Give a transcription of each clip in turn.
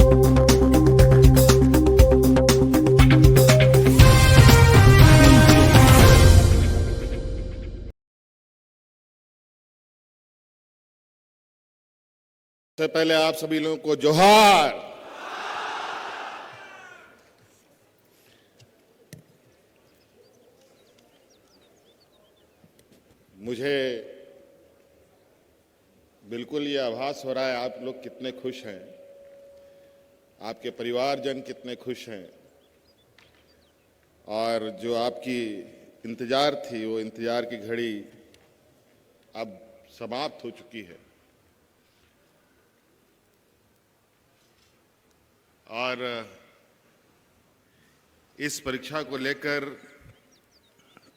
सबसे पहले आप सभी लोगों को जोहार। मुझे बिल्कुल ये आभास हो रहा है आप लोग कितने खुश हैं, आपके परिवारजन कितने खुश हैं और जो आपकी इंतजार थी वो इंतजार की घड़ी अब समाप्त हो चुकी है। और इस परीक्षा को लेकर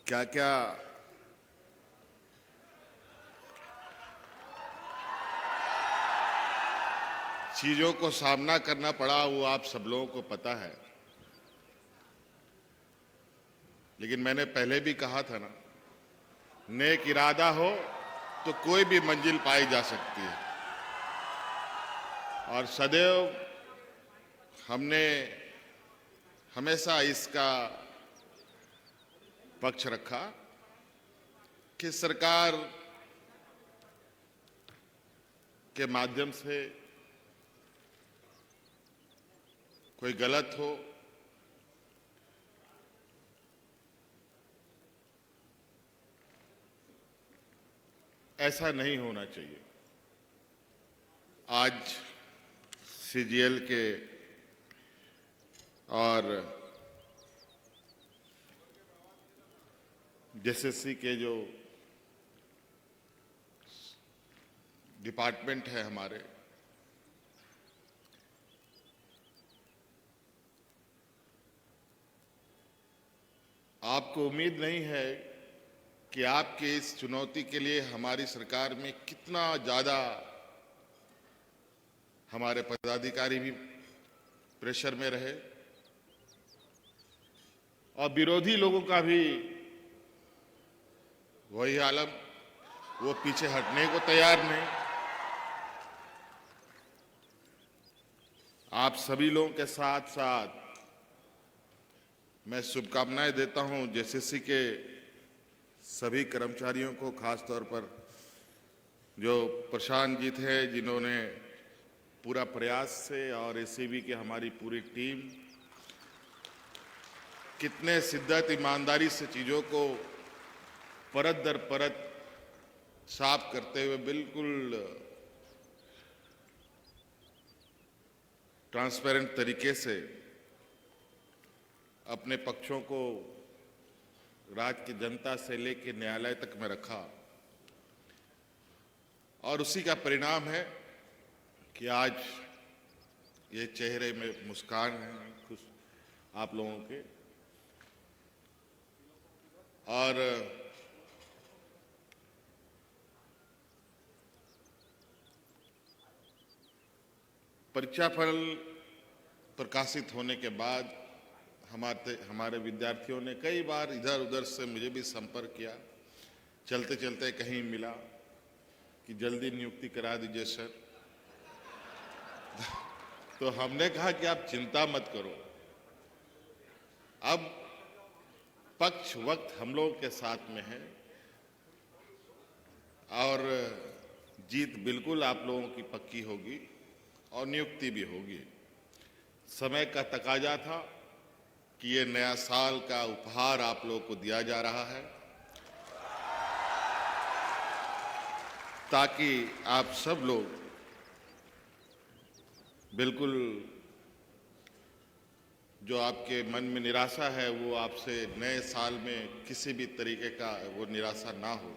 क्या क्या चीजों को सामना करना पड़ा वो आप सब लोगों को पता है। लेकिन मैंने पहले भी कहा था ना, नेक इरादा हो तो कोई भी मंजिल पाई जा सकती है। और सदैव हमने हमेशा इसका पक्ष रखा कि सरकार के माध्यम से कोई गलत हो ऐसा नहीं होना चाहिए। आज सीजीएल के और जेएसएससी के जो डिपार्टमेंट है हमारे, आपको उम्मीद नहीं है कि आपके इस चुनौती के लिए हमारी सरकार में कितना ज्यादा हमारे पदाधिकारी भी प्रेशर में रहे और विरोधी लोगों का भी वही आलम, वो पीछे हटने को तैयार नहीं। आप सभी लोगों के साथ साथ मैं शुभकामनाएं देता हूं जेएसएससी के सभी कर्मचारियों को, खास तौर पर जो प्रशांत जी थे जिन्होंने पूरा प्रयास से और एसीबी की हमारी पूरी टीम कितने शिद्दत ईमानदारी से चीज़ों को परत दर परत साफ करते हुए बिल्कुल ट्रांसपेरेंट तरीके से अपने पक्षों को राज्य की जनता से लेकर न्यायालय तक में रखा और उसी का परिणाम है कि आज ये चेहरे में मुस्कान है खुश आप लोगों के। और परीक्षाफल प्रकाशित होने के बाद हमारे विद्यार्थियों ने कई बार इधर उधर से मुझे भी संपर्क किया, चलते चलते कहीं मिला कि जल्दी नियुक्ति करा दीजिए सर। तो हमने कहा कि आप चिंता मत करो, अब पक्ष वक्त हम लोगों के साथ में है और जीत बिल्कुल आप लोगों की पक्की होगी और नियुक्ति भी होगी। समय का तकाजा था कि ये नया साल का उपहार आप लोगों को दिया जा रहा है ताकि आप सब लोग बिल्कुल जो आपके मन में निराशा है वो आपसे नए साल में किसी भी तरीके का वो निराशा ना हो।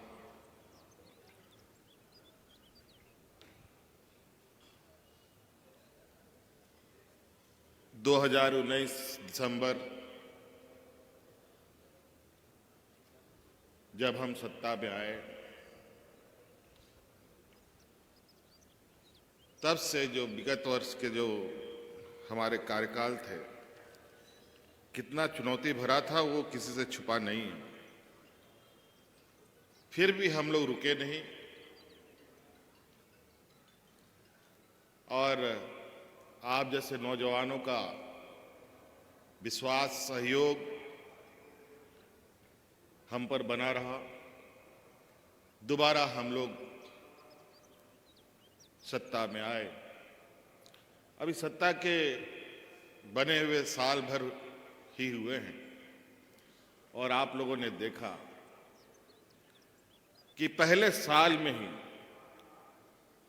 दिसंबर जब हम सत्ता में आए तब से जो विगत वर्ष के जो हमारे कार्यकाल थे कितना चुनौती भरा था वो किसी से छुपा नहीं है। फिर भी हम लोग रुके नहीं और आप जैसे नौजवानों का विश्वास, सहयोग हम पर बना रहा। दोबारा हम लोग सत्ता में आए। अभी सत्ता के बने हुए साल भर ही हुए हैं और आप लोगों ने देखा कि पहले साल में ही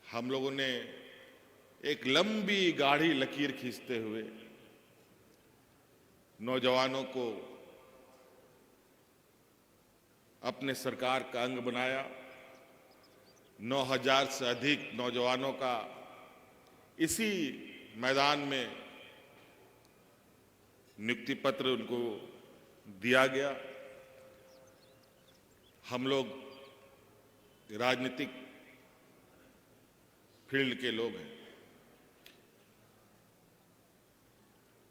हम लोगों ने एक लंबी गाढ़ी लकीर खींचते हुए नौजवानों को अपने सरकार का अंग बनाया। 9,000 से अधिक नौजवानों का इसी मैदान में नियुक्ति पत्र उनको दिया गया। हम लोग राजनीतिक फील्ड के लोग हैं।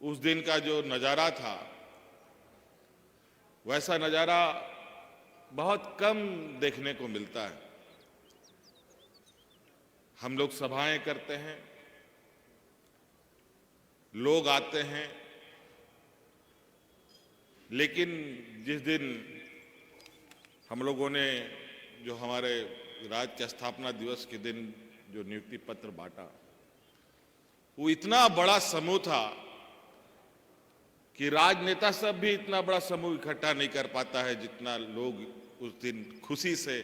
उस दिन का जो नज़ारा था, वैसा नज़ारा बहुत कम देखने को मिलता है। हम लोग सभाएं करते हैं, लोग आते हैं, लेकिन जिस दिन हम लोगों ने जो हमारे राज्य के स्थापना दिवस के दिन जो नियुक्ति पत्र बांटा, वो इतना बड़ा समूह था कि राजनेता सब भी इतना बड़ा समूह इकट्ठा नहीं कर पाता है जितना लोग उस दिन खुशी से।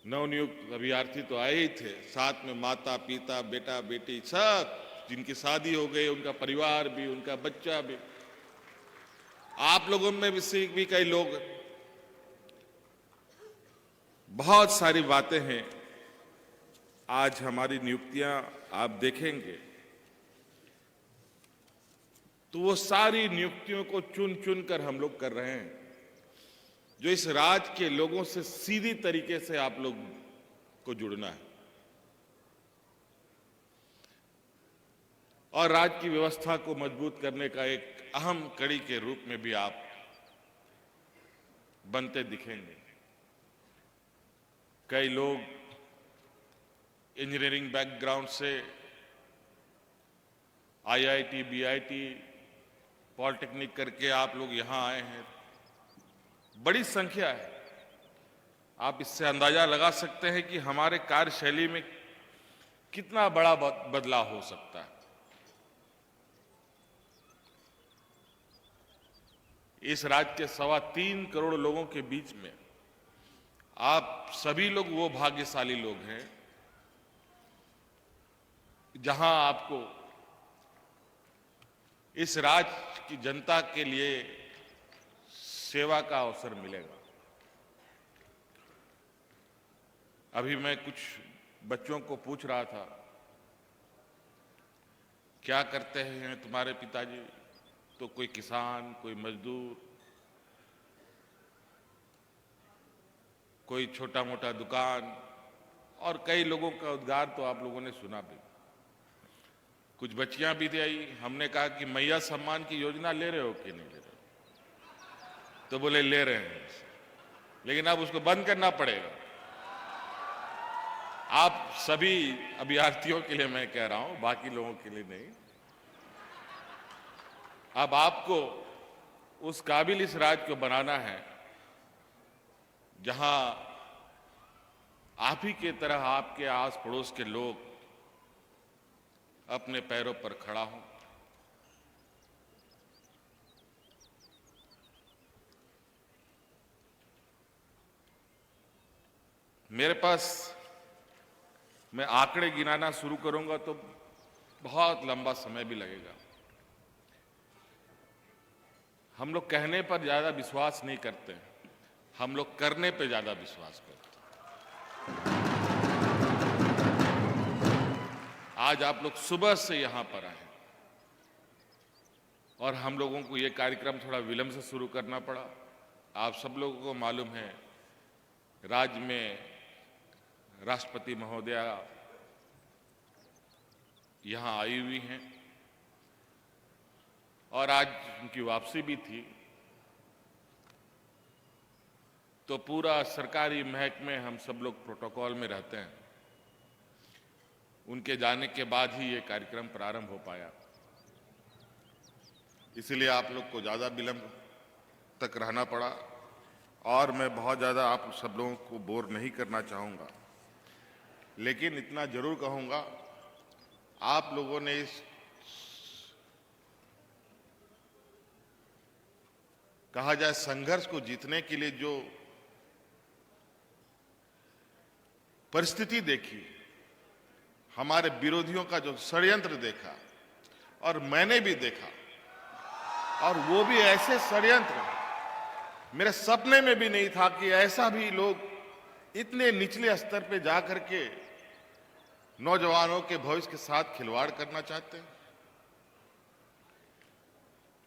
नवनियुक्त अभ्यर्थी तो आए ही थे, साथ में माता पिता बेटा बेटी सब, जिनकी शादी हो गई, उनका परिवार भी, उनका बच्चा भी। आप लोगों में भी कई लोग। बहुत सारी बातें हैं। आज हमारी नियुक्तियां आप देखेंगे तो वो सारी नियुक्तियों को चुन चुन कर हम लोग कर रहे हैं, जो इस राज्य के लोगों से सीधी तरीके से आप लोग को जुड़ना है और राज्य की व्यवस्था को मजबूत करने का एक अहम कड़ी के रूप में भी आप बनते दिखेंगे। कई लोग इंजीनियरिंग बैकग्राउंड से आईआईटी, बीआईटी, पॉलिटेक्निक करके आप लोग यहां आए हैं। बड़ी संख्या है। आप इससे अंदाजा लगा सकते हैं कि हमारे कार्यशैली में कितना बड़ा बदलाव हो सकता है। इस राज्य के 3.25 करोड़ लोगों के बीच में आप सभी लोग वो भाग्यशाली लोग हैं जहां आपको इस राज्य की जनता के लिए सेवा का अवसर मिलेगा। अभी मैं कुछ बच्चों को पूछ रहा था, क्या करते हैं तुम्हारे पिताजी? तो कोई किसान, कोई मजदूर, कोई छोटा मोटा दुकान, और कई लोगों का उद्गार तो आप लोगों ने सुना भी। कुछ बच्चियां भी थी आई। हमने कहा कि मैया सम्मान की योजना ले रहे हो कि नहीं ले रहे हो? तो बोले ले रहे हैं, लेकिन अब उसको बंद करना पड़ेगा। आप सभी अभ्यर्थियों के लिए मैं कह रहा हूं, बाकी लोगों के लिए नहीं। अब आपको उस काबिल इस राज्य को बनाना है जहां आप ही के तरह आपके आस पड़ोस के लोग अपने पैरों पर खड़ा हों। मेरे पास, मैं आंकड़े गिनाना शुरू करूंगा तो बहुत लंबा समय भी लगेगा। हम लोग कहने पर ज्यादा विश्वास नहीं करते, हम लोग करने पर ज्यादा विश्वास करते हैं। आज आप लोग सुबह से यहां पर आए और हम लोगों को ये कार्यक्रम थोड़ा विलंब से शुरू करना पड़ा। आप सब लोगों को मालूम है, राज्य में राष्ट्रपति महोदया यहां आई हुई हैं और आज उनकी वापसी भी थी। तो पूरा सरकारी महकमे हम सब लोग प्रोटोकॉल में रहते हैं। उनके जाने के बाद ही ये कार्यक्रम प्रारंभ हो पाया। इसलिए आप लोग को ज़्यादा विलंब तक रहना पड़ा और मैं बहुत ज़्यादा आप सब लोगों को बोर नहीं करना चाहूँगा, लेकिन इतना जरूर कहूँगा, आप लोगों ने इस कहा जाए संघर्ष को जीतने के लिए जो परिस्थिति देखी, हमारे विरोधियों का जो षड्यंत्र देखा, और मैंने भी देखा, और वो भी ऐसे षड्यंत्र मेरे सपने में भी नहीं था कि ऐसा भी लोग इतने निचले स्तर पे जाकर के नौजवानों के भविष्य के साथ खिलवाड़ करना चाहते हैं।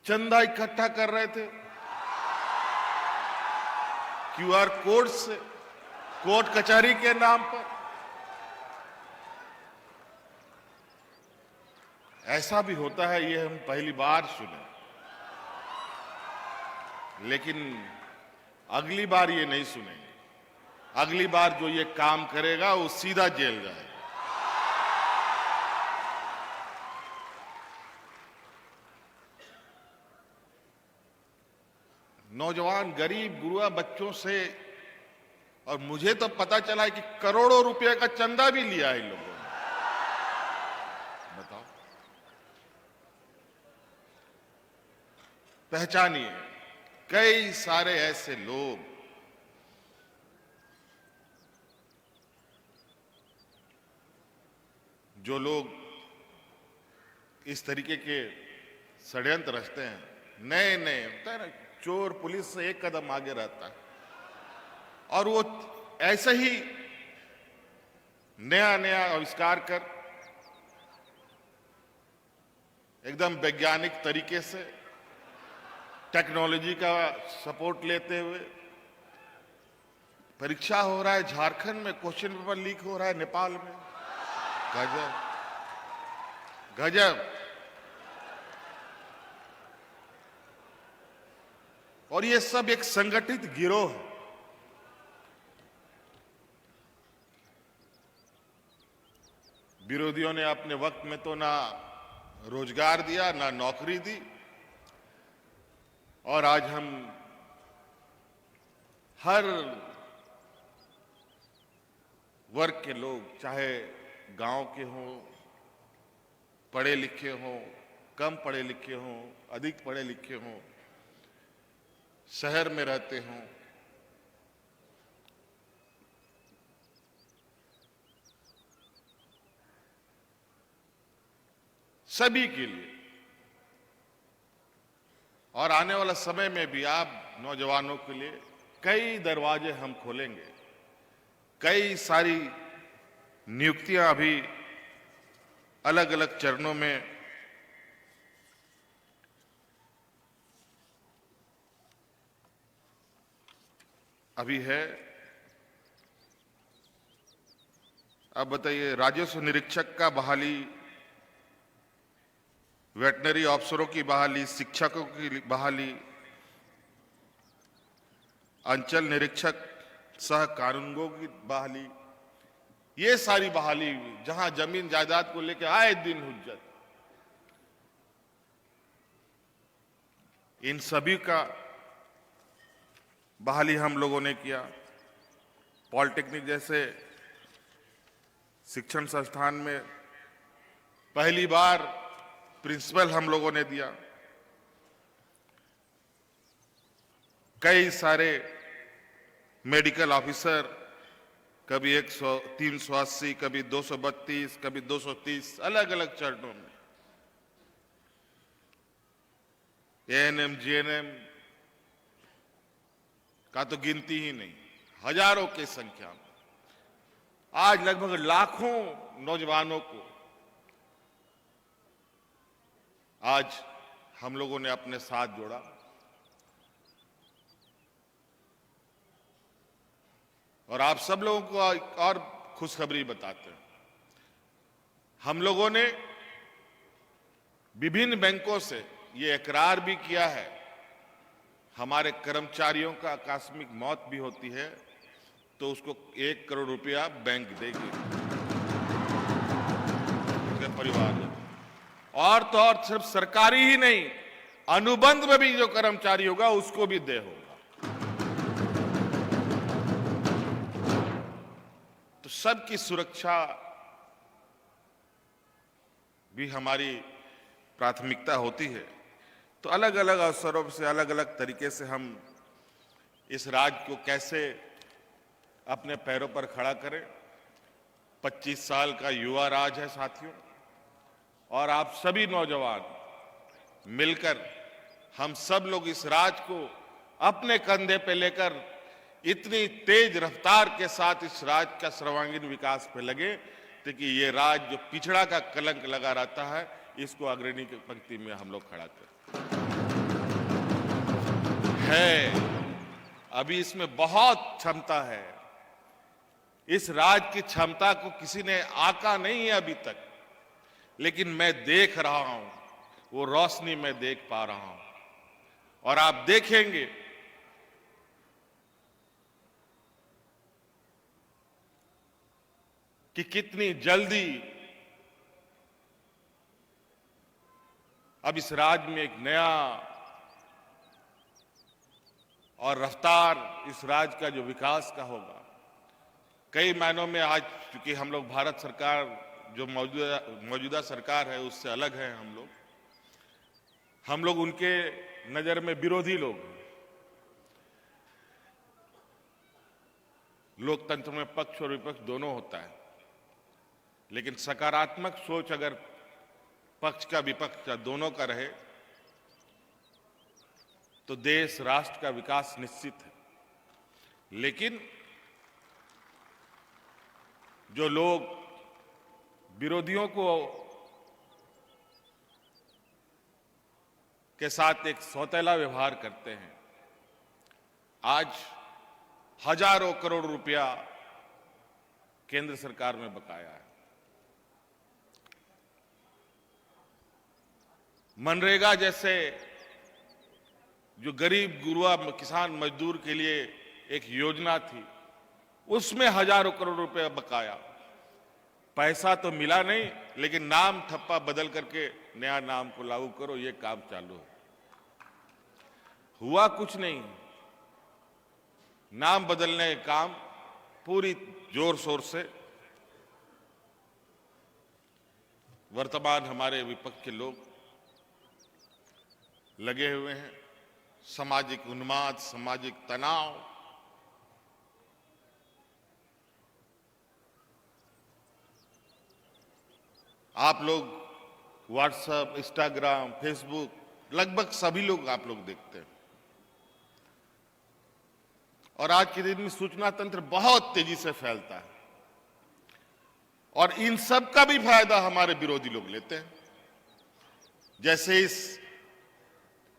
चंदा इकट्ठा कर रहे थे क्यूआर कोड से, कोर्ट कचहरी के नाम पर। ऐसा भी होता है, ये हम पहली बार सुने, लेकिन अगली बार ये नहीं सुनेंगे। अगली बार जो ये काम करेगा वो सीधा जेल जाएगा। नौजवान गरीब गुरुआ बच्चों से, और मुझे तो पता चला है कि करोड़ों रुपए का चंदा भी लिया है इन लोगों ने। बताओ, पहचानिए कई सारे ऐसे लोग जो लोग इस तरीके के षड्यंत्र रचते हैं। नए नए होता है ना, चोर पुलिस से एक कदम आगे रहता है, और वो ऐसे ही नया नया आविष्कार कर एकदम वैज्ञानिक तरीके से टेक्नोलॉजी का सपोर्ट लेते हुए परीक्षा हो रहा है, झारखंड में क्वेश्चन पेपर लीक हो रहा है, नेपाल में। गजब गजब। और ये सब एक संगठित गिरोह है। विरोधियों ने अपने वक्त में तो ना रोजगार दिया, ना नौकरी दी, और आज हम हर वर्ग के लोग, चाहे गांव के हों, पढ़े लिखे हों, कम पढ़े लिखे हों, अधिक पढ़े लिखे हों, शहर में रहते हों, सभी के लिए, और आने वाला समय में भी आप नौजवानों के लिए कई दरवाजे हम खोलेंगे। कई सारी नियुक्तियां अभी अलग अलग चरणों में अभी है। अब बताइए, राजस्व निरीक्षक का बहाली, वेटनरी अफसरों की बहाली, शिक्षकों की बहाली, अंचल निरीक्षक सह कानूनगो की बहाली, ये सारी बहाली हुई। जहां जमीन जायदाद को लेकर आए दिन हुज्जत, इन सभी का बहाली हम लोगों ने किया। पॉलिटेक्निक जैसे शिक्षण संस्थान में पहली बार प्रिंसिपल हम लोगों ने दिया। कई सारे मेडिकल ऑफिसर, कभी 100, 380, कभी 232, कभी 230, अलग अलग चरणों में। एएनएम, जीएनएम का तो गिनती ही नहीं, हजारों की संख्या में। आज लगभग लाखों नौजवानों को आज हम लोगों ने अपने साथ जोड़ा। और आप सब लोगों को एक और खुशखबरी बताते हैं। हम लोगों ने विभिन्न बैंकों से ये इकरार भी किया है, हमारे कर्मचारियों का आकस्मिक मौत भी होती है तो उसको 1 करोड़ रुपया बैंक देगी। परिवारजन। और तो और सिर्फ सरकारी ही नहीं, अनुबंध में भी जो कर्मचारी होगा उसको भी देय होगा। तो सबकी सुरक्षा भी हमारी प्राथमिकता होती है। तो अलग अलग अवसरों से, अलग अलग तरीके से हम इस राज्य को कैसे अपने पैरों पर खड़ा करें। 25 साल का युवा राज है साथियों, और आप सभी नौजवान मिलकर हम सब लोग इस राज को अपने कंधे पे लेकर इतनी तेज रफ्तार के साथ इस राज्य का सर्वांगीण विकास पे लगे, ताकि ये राज्य जो पिछड़ा का कलंक लगा रहता है, इसको अग्रणी की पंक्ति में हम लोग खड़ा करें। अभी इसमें बहुत क्षमता है। इस राज्य की क्षमता को किसी ने आका नहीं है अभी तक, लेकिन मैं देख रहा हूं, वो रोशनी मैं देख पा रहा हूं। और आप देखेंगे कि कितनी जल्दी अब इस राज्य में एक नया और रफ्तार इस राज्य का जो विकास का होगा। कई मायनों में आज चूंकि हम लोग भारत सरकार जो मौजूदा सरकार है उससे अलग है, हम लोग उनके नजर में विरोधी लोग हैं। लोकतंत्र में पक्ष और विपक्ष दोनों होता है, लेकिन सकारात्मक सोच अगर पक्ष का विपक्ष का दोनों का रहे तो देश राष्ट्र का विकास निश्चित है। लेकिन जो लोग विरोधियों को के साथ एक सौतेला व्यवहार करते हैं, आज हजारों करोड़ रुपया केंद्र सरकार में बकाया है। मनरेगा जैसे जो गरीब गुरुआ किसान मजदूर के लिए एक योजना थी, उसमें हजारों करोड़ रुपए बकाया। पैसा तो मिला नहीं, लेकिन नाम ठप्पा बदल करके नया नाम को लागू करो, ये काम चालू है। हुआ कुछ नहीं, नाम बदलने का काम पूरी जोर शोर से वर्तमान हमारे विपक्ष के लोग लगे हुए हैं। सामाजिक उन्माद, सामाजिक तनाव, आप लोग व्हाट्सएप, इंस्टाग्राम, फेसबुक लगभग सभी लोग आप लोग देखते हैं। और आज के दिन में सूचना तंत्र बहुत तेजी से फैलता है, और इन सब का भी फायदा हमारे विरोधी लोग लेते हैं। जैसे इस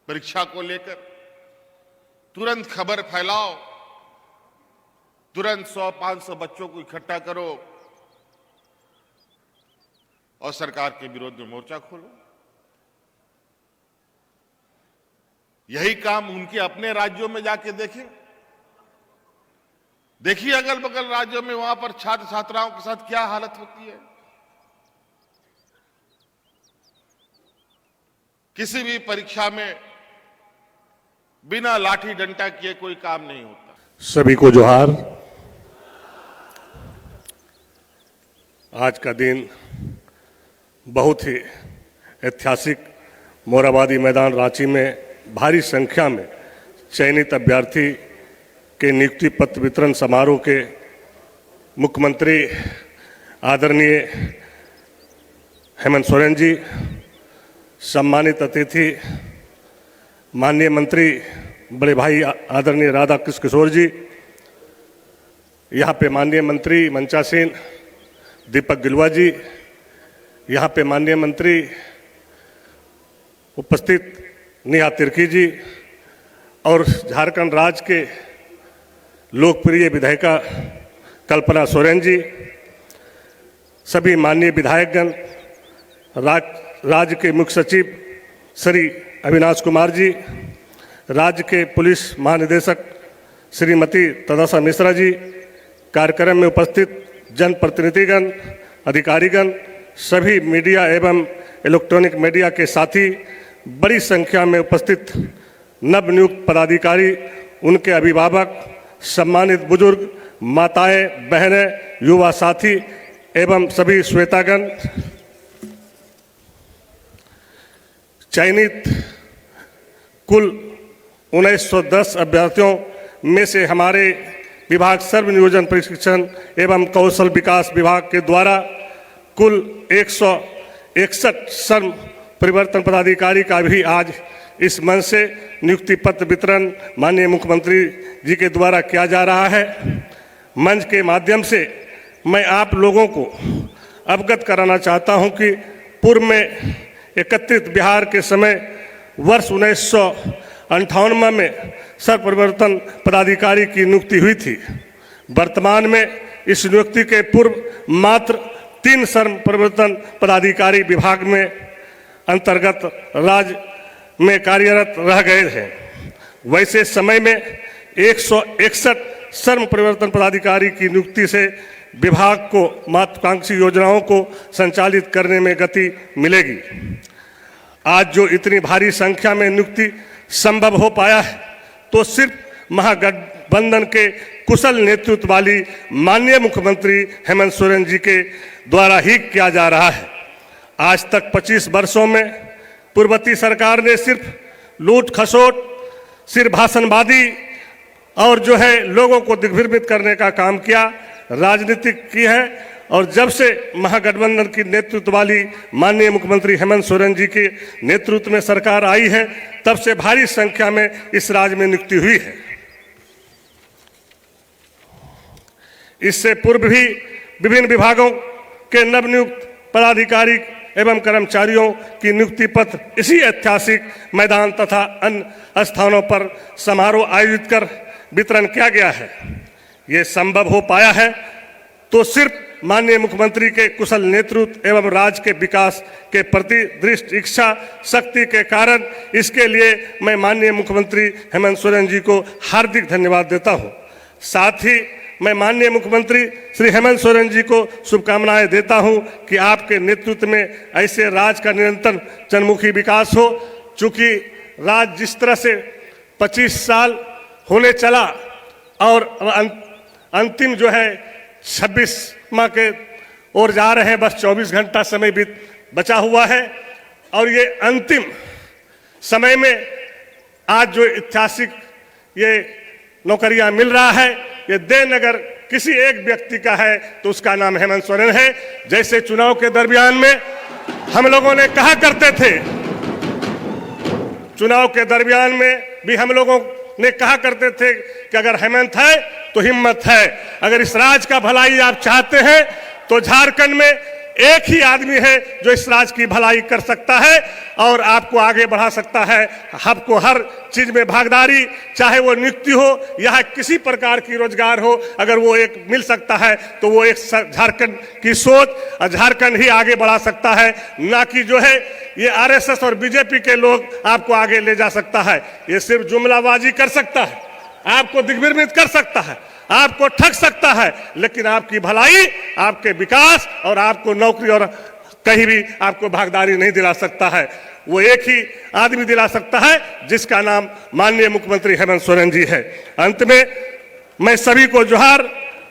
परीक्षा को लेकर तुरंत खबर फैलाओ, तुरंत 100-500 बच्चों को इकट्ठा करो और सरकार के विरोध में मोर्चा खोलो। यही काम उनके अपने राज्यों में जाके देखें। देखिए अगल बगल राज्यों में, वहां पर छात्र छात्राओं के साथ क्या हालत होती है। किसी भी परीक्षा में बिना लाठी डंडा किए कोई काम नहीं होता। सभी को जोहार। आज का दिन बहुत ही ऐतिहासिक। मोरहाबादी मैदान रांची में भारी संख्या में चयनित अभ्यर्थी के नियुक्ति पत्र वितरण समारोह के मुख्यमंत्री आदरणीय हेमंत सोरेन जी, सम्मानित अतिथि माननीय मंत्री बड़े भाई आदरणीय राधा कृष्ण किशोर जी, यहाँ पे माननीय मंत्री मंचासीन दीपक गिलवा जी, यहाँ पे माननीय मंत्री उपस्थित नेहा तिर्की जी, और झारखंड राज्य के लोकप्रिय विधायिका कल्पना सोरेन जी, सभी माननीय विधायकगण, राज्य के मुख्य सचिव श्री अविनाश कुमार जी, राज्य के पुलिस महानिदेशक श्रीमती तदासा मिश्रा जी, कार्यक्रम में उपस्थित जनप्रतिनिधिगण, अधिकारीगण, सभी मीडिया एवं इलेक्ट्रॉनिक मीडिया के साथी, बड़ी संख्या में उपस्थित नवनियुक्त पदाधिकारी, उनके अभिभावक, सम्मानित बुजुर्ग, माताएं, बहनें, युवा साथी एवं सभी श्वेतागण, चयनित कुल 1910 अभ्यर्थियों में से हमारे विभाग सर्व नियोजन प्रशिक्षण एवं कौशल विकास विभाग के द्वारा कुल 161 श्रम परिवर्तन पदाधिकारी का भी आज इस मंच से नियुक्ति पत्र वितरण माननीय मुख्यमंत्री जी के द्वारा किया जा रहा है। मंच के माध्यम से मैं आप लोगों को अवगत कराना चाहता हूं कि पूर्व में एकत्रित बिहार के समय वर्ष 1958 में सर्व परिवर्तन पदाधिकारी की नियुक्ति हुई थी। वर्तमान में इस नियुक्ति के पूर्व मात्र 3 सर्व परिवर्तन पदाधिकारी विभाग में अंतर्गत राज्य में कार्यरत रह गए हैं। वैसे समय में 161 श्रम परिवर्तन पदाधिकारी की नियुक्ति से विभाग को महत्वाकांक्षी योजनाओं को संचालित करने में गति मिलेगी। आज जो इतनी भारी संख्या में नियुक्ति संभव हो पाया है तो सिर्फ महागठबंधन के कुशल नेतृत्व वाली माननीय मुख्यमंत्री हेमंत सोरेन जी के द्वारा ही किया जा रहा है। आज तक 25 वर्षों में पूर्ववर्ती सरकार ने सिर्फ लूट खसोट, सिर्फ भाषणबाजी और जो है लोगों को दिग्भ्रमित करने का काम किया, राजनीतिक की है। और जब से महागठबंधन की नेतृत्व वाली माननीय मुख्यमंत्री हेमंत सोरेन जी के नेतृत्व में सरकार आई है, तब से भारी संख्या में इस राज्य में नियुक्ति हुई है। इससे पूर्व भी विभिन्न विभागों के नवनियुक्त पदाधिकारी एवं कर्मचारियों की नियुक्ति पत्र इसी ऐतिहासिक मैदान तथा अन्य स्थानों पर समारोह आयोजित कर वितरण किया गया है। ये संभव हो पाया है तो सिर्फ माननीय मुख्यमंत्री के कुशल नेतृत्व एवं राज्य के विकास के प्रति दृढ़ इच्छा शक्ति के कारण। इसके लिए मैं माननीय मुख्यमंत्री हेमंत सोरेन जी को हार्दिक धन्यवाद देता हूँ। साथ ही मैं माननीय मुख्यमंत्री श्री हेमंत सोरेन जी को शुभकामनाएं देता हूं कि आपके नेतृत्व में ऐसे राज्य का निरंतर जनमुखी विकास हो। चूंकि राज्य जिस तरह से 25 साल होने चला और अंतिम जो है 26 माह के ओर जा रहे हैं, बस 24 घंटा समय बचा हुआ है। और ये अंतिम समय में आज जो ऐतिहासिक ये नौकरियां मिल रहा है, ये देन अगर किसी एक व्यक्ति का है तो उसका नाम हेमंत सोरेन है। जैसे चुनाव के दरमियान में हम लोगों ने कहा करते थे, चुनाव के दरमियान में भी हम लोगों ने कहा करते थे कि अगर हेमंत है तो हिम्मत है। अगर इस राज्य का भलाई आप चाहते हैं तो झारखंड में एक ही आदमी है जो इस राज्य की भलाई कर सकता है और आपको आगे बढ़ा सकता है। आपको हर चीज में भागीदारी, चाहे वो नियुक्ति हो या किसी प्रकार की रोजगार हो, अगर वो एक मिल सकता है तो वो एक झारखंड की सोच और झारखंड ही आगे बढ़ा सकता है, ना कि जो है ये आरएसएस और बीजेपी के लोग आपको आगे ले जा सकता है। ये सिर्फ जुमलाबाजी कर सकता है, आपको दिग्भ्रमित कर सकता है, आपको ठग सकता है, लेकिन आपकी भलाई, आपके विकास और आपको नौकरी और कहीं भी आपको भागीदारी नहीं दिला सकता है। वो एक ही आदमी दिला सकता है जिसका नाम माननीय मुख्यमंत्री हेमंत सोरेन जी है। अंत में मैं सभी को जोहार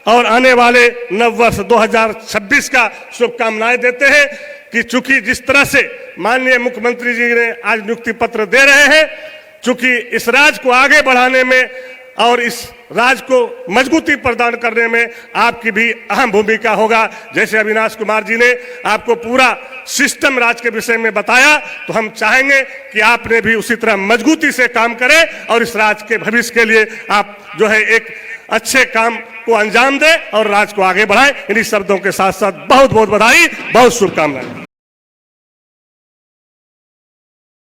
और आने वाले नव वर्ष 2026 का शुभकामनाएं देते हैं कि चूंकि जिस तरह से माननीय मुख्यमंत्री जी ने आज नियुक्ति पत्र दे रहे हैं, चूंकि इस राज्य को आगे बढ़ाने में और इस राज्य को मजबूती प्रदान करने में आपकी भी अहम भूमिका होगा। जैसे अविनाश कुमार जी ने आपको पूरा सिस्टम राज्य के विषय में बताया, तो हम चाहेंगे कि आपने भी उसी तरह मजबूती से काम करें और इस राज्य के भविष्य के लिए आप जो है एक अच्छे काम को अंजाम दें और राज्य को आगे बढ़ाएं। इन्हीं शब्दों के साथ साथ बहुत बहुत बधाई, बहुत शुभकामनाएं।